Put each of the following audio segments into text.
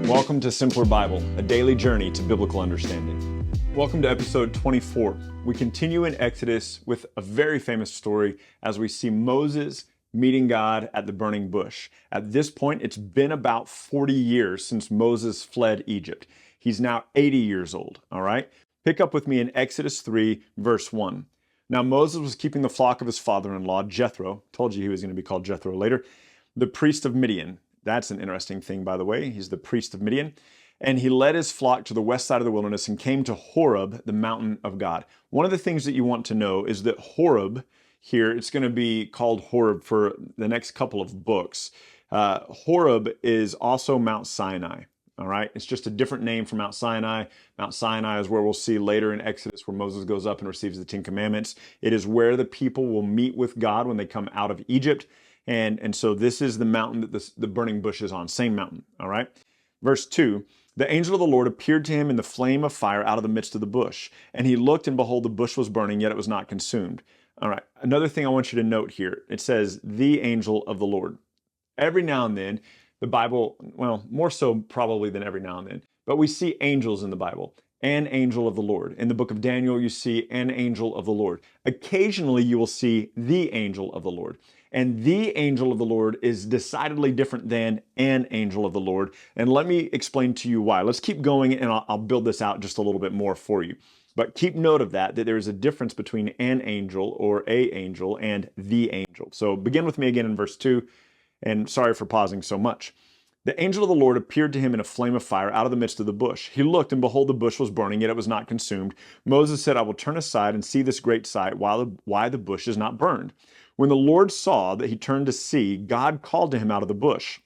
Welcome to Simpler Bible, a daily journey to biblical understanding. Welcome to episode 24. We continue in Exodus with a very famous story as we see Moses meeting God at the burning bush. At this point, it's been about 40 years since Moses fled Egypt. He's now 80 years old, all right? Pick up with me in Exodus 3, verse 1. Now Moses was keeping the flock of his father-in-law, Jethro. Told you he was going to be called Jethro later. The priest of Midian. That's an interesting thing, by the way. He's the priest of Midian. And he led his flock to the west side of the wilderness and came to Horeb, the mountain of God. One of the things that you want to know is that Horeb here, it's going to be called Horeb for the next couple of books. Horeb is also Mount Sinai. All right, it's just a different name for Mount Sinai. Mount Sinai is where we'll see later in Exodus where Moses goes up and receives the Ten Commandments. It is where the people will meet with God when they come out of Egypt. And so this is the mountain that the burning bush is on, same mountain, all right? Verse 2, the angel of the Lord appeared to him in the flame of fire out of the midst of the bush. And he looked, and behold, the bush was burning, yet it was not consumed. All right, another thing I want you to note here, it says, the angel of the Lord. Every now and then, the Bible, well, more so probably than every now and then, but we see angels in the Bible. An angel of the Lord. In the book of Daniel, you see an angel of the Lord. Occasionally, you will see the angel of the Lord. And the angel of the Lord is decidedly different than an angel of the Lord. And let me explain to you why. Let's keep going, and I'll build this out just a little bit more for you. But keep note of that there is a difference between an angel or a angel and the angel. So begin with me again in verse 2, and sorry for pausing so much. The angel of the Lord appeared to him in a flame of fire out of the midst of the bush. He looked, and behold, the bush was burning, yet it was not consumed. Moses said, I will turn aside and see this great sight, why the bush is not burned. When the Lord saw that he turned to see, God called to him out of the bush.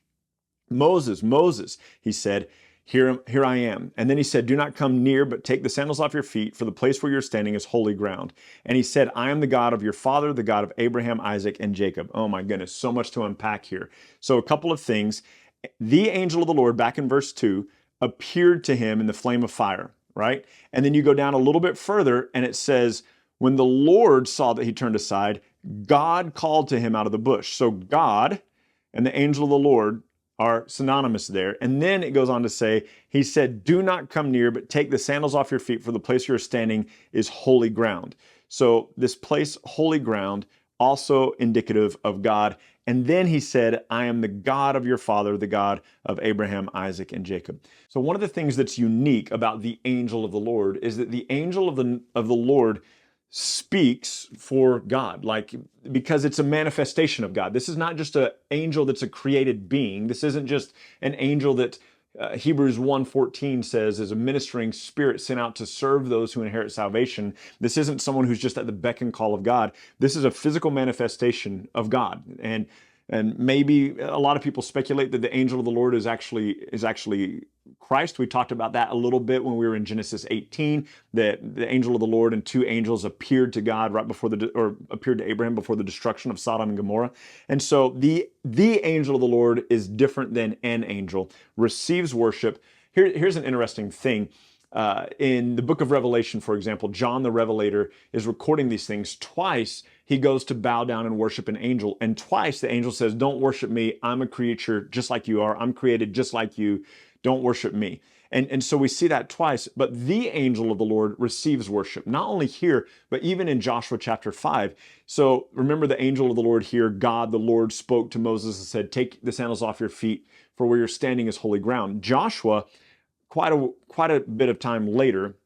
Moses, Moses, he said, here I am. And then he said, do not come near, but take the sandals off your feet, for the place where you're standing is holy ground. And he said, I am the God of your father, the God of Abraham, Isaac, and Jacob. Oh my goodness, so much to unpack here. So a couple of things. The angel of the Lord, back in verse 2, appeared to him in the flame of fire, right? And then you go down a little bit further, and it says, when the Lord saw that he turned aside, God called to him out of the bush. So God and the angel of the Lord are synonymous there. And then it goes on to say, he said, do not come near, but take the sandals off your feet, for the place you're standing is holy ground. So this place, holy ground, also indicative of God. And then he said, I am the God of your father, the God of Abraham, Isaac, and Jacob. So one of the things that's unique about the angel of the Lord is that the angel of the Lord speaks for God, because it's a manifestation of God. This is not just an angel that's a created being. This isn't just an angel that Hebrews 1:14 says is a ministering spirit sent out to serve those who inherit salvation. This isn't someone who's just at the beck and call of God. This is a physical manifestation of God. And maybe a lot of people speculate that the angel of the Lord is actually Christ. We talked about that a little bit when we were in Genesis 18, that the angel of the Lord and two angels appeared to God right before appeared to Abraham before the destruction of Sodom and Gomorrah. And so the angel of the Lord is different than an angel, receives worship. Here's an interesting thing. In the book of Revelation, for example, John the Revelator is recording these things. Twice he goes to bow down and worship an angel, and twice the angel says, don't worship me. I'm a creature just like you are. I'm created just like you. Don't worship me. And so we see that twice, but the angel of the Lord receives worship, not only here, but even in Joshua chapter 5. So remember the angel of the Lord here, God the Lord spoke to Moses and said, take the sandals off your feet, for where you're standing is holy ground. Joshua, quite a bit of time later,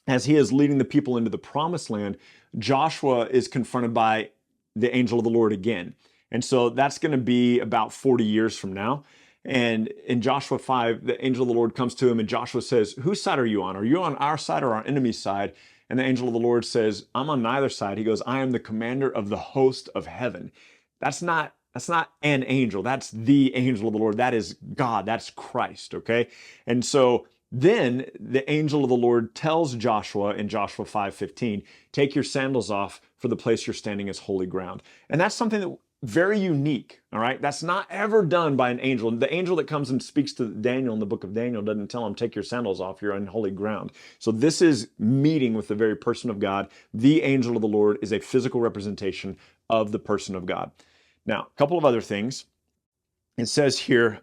as he is leading the people into the promised land, Joshua is confronted by the angel of the Lord again. And so that's going to be about 40 years from now. And in Joshua 5, the angel of the Lord comes to him, and Joshua says, whose side are you on? Are you on our side or our enemy's side? And the angel of the Lord says, I'm on neither side. He goes, I am the commander of the host of heaven. That's not an angel. That's the angel of the Lord. That is God. That's Christ, okay? And so then the angel of the Lord tells Joshua in Joshua 5:15, take your sandals off, for the place you're standing is holy ground. And that's something that very unique, all right? That's not ever done by an angel. The angel that comes and speaks to Daniel in the book of Daniel doesn't tell him, take your sandals off, you're on holy ground. So this is meeting with the very person of God. The angel of the Lord is a physical representation of the person of God. Now, a couple of other things. It says here,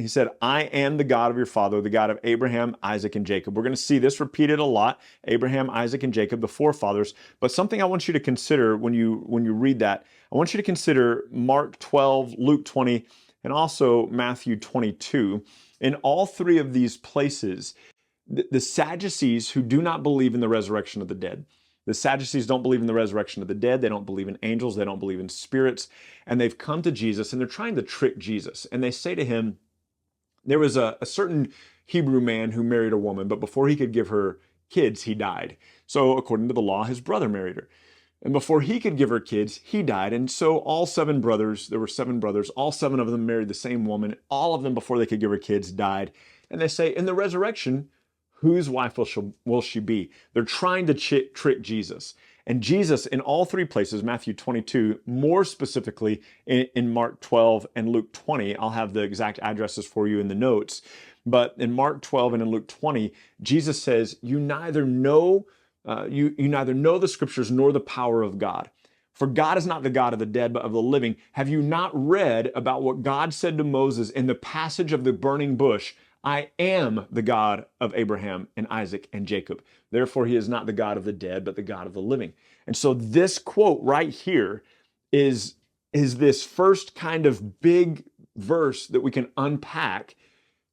He said, I am the God of your father, the God of Abraham, Isaac, and Jacob. We're going to see this repeated a lot, Abraham, Isaac, and Jacob, the forefathers. But something I want you to consider when you read that, I want you to consider Mark 12, Luke 20, and also Matthew 22. In all three of these places, the Sadducees, who do not believe in the resurrection of the dead, the Sadducees don't believe in the resurrection of the dead. They don't believe in angels. They don't believe in spirits. And they've come to Jesus and they're trying to trick Jesus. And they say to him, there was a certain Hebrew man who married a woman, but before he could give her kids, he died. So according to the law, his brother married her. And before he could give her kids, he died. And so all 7 brothers, there were 7 brothers, all 7 of them married the same woman. All of them, before they could give her kids, died. And they say, in the resurrection, whose wife will she be? They're trying to trick Jesus. And Jesus, in all 3 places, Matthew 22, more specifically in Mark 12 and Luke 20, I'll have the exact addresses for you in the notes. But in Mark 12 and in Luke 20, Jesus says, you neither know the scriptures nor the power of God. For God is not the God of the dead, but of the living. Have you not read about what God said to Moses in the passage of the burning bush? I am the God of Abraham and Isaac and Jacob. Therefore, he is not the God of the dead, but the God of the living. And so this quote right here is this first kind of big verse that we can unpack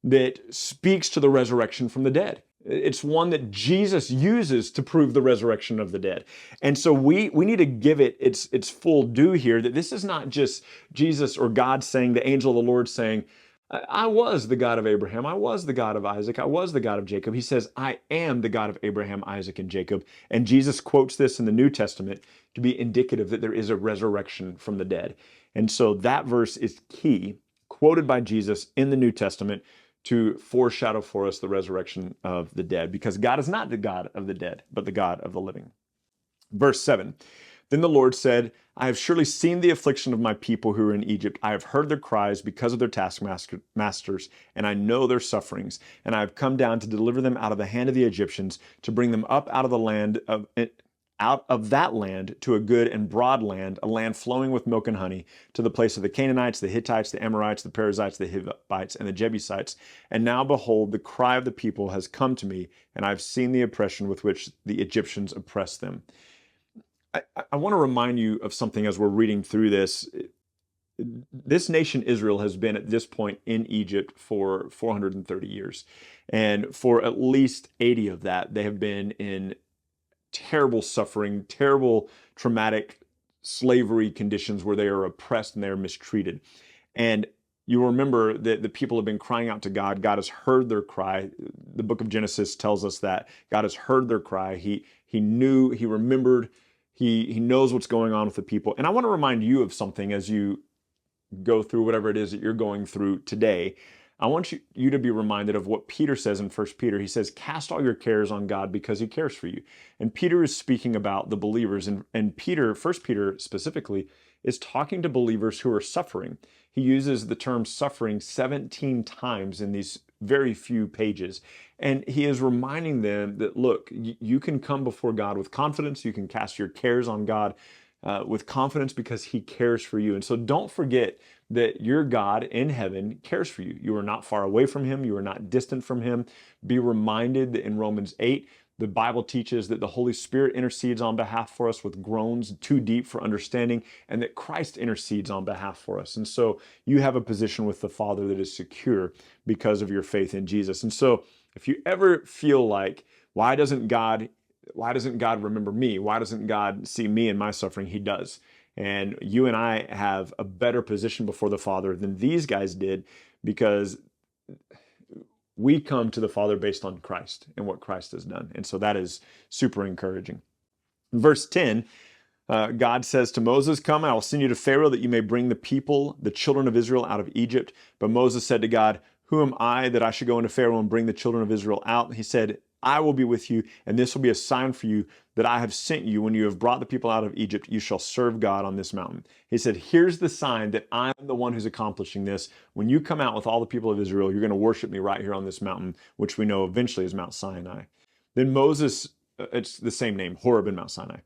that speaks to the resurrection from the dead. It's one that Jesus uses to prove the resurrection of the dead. And so we need to give it its full due here, that this is not just Jesus or God saying, the angel of the Lord saying, I was the God of Abraham, I was the God of Isaac, I was the God of Jacob. He says, I am the God of Abraham, Isaac, and Jacob. And Jesus quotes this in the New Testament to be indicative that there is a resurrection from the dead. And so that verse is key, quoted by Jesus in the New Testament to foreshadow for us the resurrection of the dead, because God is not the God of the dead, but the God of the living. Verse 7. Then the Lord said, I have surely seen the affliction of my people who are in Egypt. I have heard their cries because of their taskmasters, and I know their sufferings. And I have come down to deliver them out of the hand of the Egyptians, to bring them up out of that land to a good and broad land, a land flowing with milk and honey, to the place of the Canaanites, the Hittites, the Amorites, the Perizzites, the Hivites, and the Jebusites. And now behold, the cry of the people has come to me, and I have seen the oppression with which the Egyptians oppress them. I want to remind you of something as we're reading through this. This nation, Israel, has been at this point in Egypt for 430 years. And for at least 80 of that, they have been in terrible suffering, terrible traumatic slavery conditions where they are oppressed and they are mistreated. And you remember that the people have been crying out to God. God has heard their cry. The book of Genesis tells us that God has heard their cry. He knew, he remembered, he knows what's going on with the people. And I want to remind you of something as you go through whatever it is that you're going through today. I want you to be reminded of what Peter says in 1 Peter. He says, cast all your cares on God because he cares for you. And Peter is speaking about the believers. And Peter, 1 Peter specifically, is talking to believers who are suffering. He uses the term suffering 17 times in these very few pages. And he is reminding them that, look, you can come before God with confidence. You can cast your cares on God with confidence because he cares for you. And so don't forget that your God in heaven cares for you. You are not far away from him. You are not distant from him. Be reminded that in Romans 8, the Bible teaches that the Holy Spirit intercedes on behalf for us with groans too deep for understanding, and that Christ intercedes on behalf for us. And so you have a position with the Father that is secure because of your faith in Jesus. And so if you ever feel like, why doesn't God remember me? Why doesn't God see me in my suffering? He does. And you and I have a better position before the Father than these guys did, because we come to the Father based on Christ and what Christ has done. And so that is super encouraging. In verse 10, God says to Moses, come, I will send you to Pharaoh that you may bring the people, the children of Israel, out of Egypt. But Moses said to God, who am I that I should go into Pharaoh and bring the children of Israel out? He said, I will be with you, and this will be a sign for you that I have sent you. When you have brought the people out of Egypt, you shall serve God on this mountain. He said, here's the sign that I'm the one who's accomplishing this. When you come out with all the people of Israel, you're going to worship me right here on this mountain, which we know eventually is Mount Sinai. Then Moses, it's the same name, Horeb and Mount Sinai.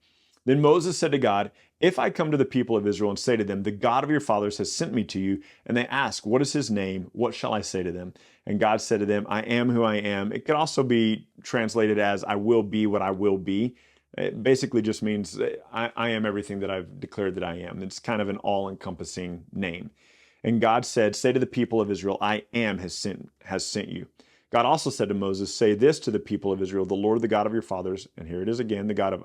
Then Moses said to God, If I come to the people of Israel and say to them, the God of your fathers has sent me to you, and they ask, what is his name? What shall I say to them? And God said to them, I am who I am. It could also be translated as I will be what I will be. It basically just means I am everything that I've declared that I am. It's kind of an all-encompassing name. And God said, say to the people of Israel, I am has sent you. God also said to Moses, say this to the people of Israel, the Lord, the God of your fathers, and here it is again, the God of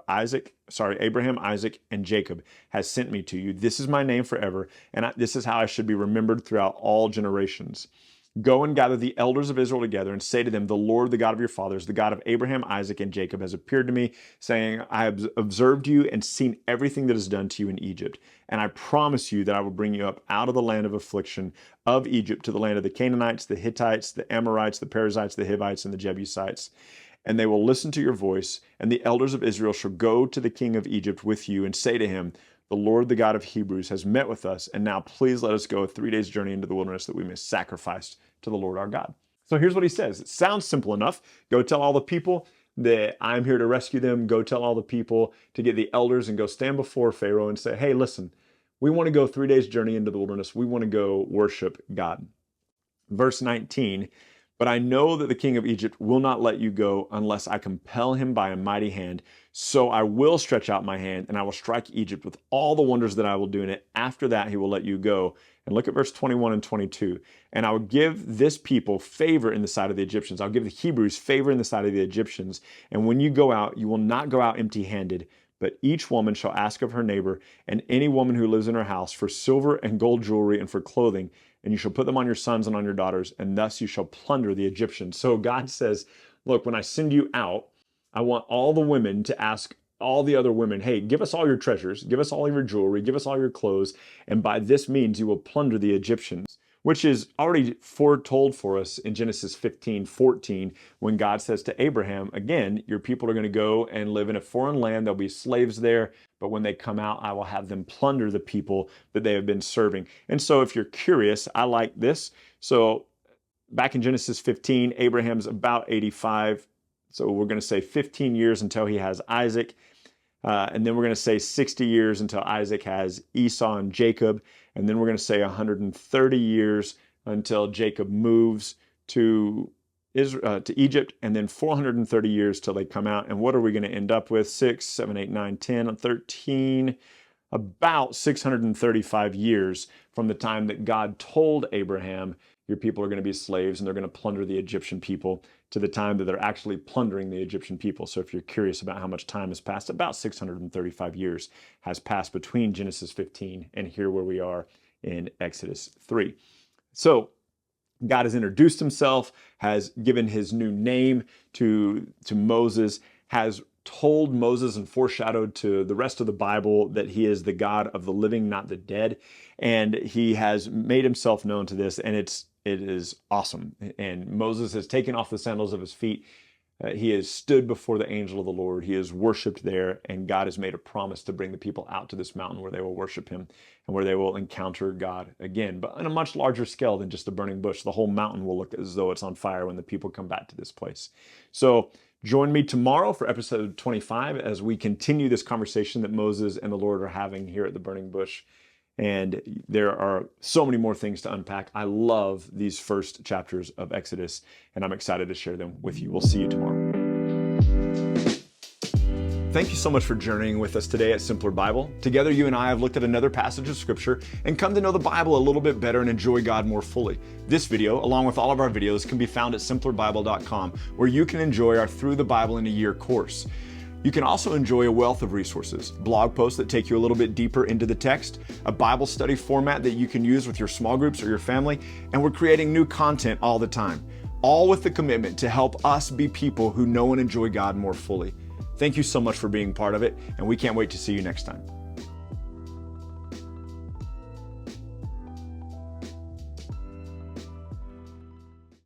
Abraham, Isaac, and Jacob has sent me to you. This is my name forever, and this is how I should be remembered throughout all generations. Go and gather the elders of Israel together and say to them, the Lord, the God of your fathers, the God of Abraham, Isaac, and Jacob has appeared to me, saying, I have observed you and seen everything that is done to you in Egypt. And I promise you that I will bring you up out of the land of affliction of Egypt to the land of the Canaanites, the Hittites, the Amorites, the Perizzites, the Hivites, and the Jebusites. And they will listen to your voice, and the elders of Israel shall go to the king of Egypt with you and say to him, the Lord, the God of Hebrews, has met with us, and now please let us go a 3 days journey into the wilderness that we may sacrifice to the Lord our God. So here's what he says. It sounds simple enough. Go tell all the people that I'm here to rescue them. Go tell all the people to get the elders and go stand before Pharaoh and say, hey, listen, we want to go 3 days journey into the wilderness. We want to go worship God. Verse 19, but I know that the king of Egypt will not let you go unless I compel him by a mighty hand. So I will stretch out my hand and I will strike Egypt with all the wonders that I will do in it. After that, he will let you go. And look at verse 21 and 22. And I will give this people favor in the sight of the Egyptians. I'll give the Hebrews favor in the sight of the Egyptians. And when you go out, you will not go out empty-handed, but each woman shall ask of her neighbor and any woman who lives in her house for silver and gold jewelry and for clothing. And you shall put them on your sons and on your daughters, and thus you shall plunder the Egyptians. So God says, look, when I send you out, I want all the women to ask all the other women, hey, give us all your treasures, give us all your jewelry, give us all your clothes, and by this means you will plunder the Egyptians, which is already foretold for us in Genesis 15:14, when God says to Abraham, again, your people are going to go and live in a foreign land, there'll be slaves there, but when they come out, I will have them plunder the people that they have been serving. And so if you're curious, I like this. So back in Genesis 15, Abraham's about 85. So we're going to say 15 years until he has Isaac. And then we're going to say 60 years until Isaac has Esau and Jacob. And then we're going to say 130 years until Jacob moves to Egypt. And then 430 years till they come out. And what are we going to end up with? 6, 7, 8, 9, 10, 13, about 635 years from the time that God told Abraham, your people are going to be slaves and they're going to plunder the Egyptian people, to the time that they're actually plundering the Egyptian people. So if you're curious about how much time has passed, about 635 years has passed between Genesis 15 and here where we are in Exodus 3. So God has introduced himself, has given his new name to Moses, has told Moses and foreshadowed to the rest of the Bible that he is the God of the living, not the dead. And he has made himself known to this, and it is awesome. And Moses has taken off the sandals of his feet. He has stood before the angel of the Lord. He has worshiped there, and God has made a promise to bring the people out to this mountain where they will worship him and where they will encounter God again, but on a much larger scale than just a burning bush. The whole mountain will look as though it's on fire when the people come back to this place. So join me tomorrow for episode 25 as we continue this conversation that Moses and the Lord are having here at the burning bush. And there are so many more things to unpack. I love these first chapters of Exodus, and I'm excited to share them with you. We'll see you tomorrow. Thank you so much for journeying with us today at Simpler Bible. Together, you and I have looked at another passage of Scripture and come to know the Bible a little bit better and enjoy God more fully. This video, along with all of our videos, can be found at simplerbible.com, where you can enjoy our Through the Bible in a Year course. You can also enjoy a wealth of resources, blog posts that take you a little bit deeper into the text, a Bible study format that you can use with your small groups or your family, and we're creating new content all the time, all with the commitment to help us be people who know and enjoy God more fully. Thank you so much for being part of it, and we can't wait to see you next time.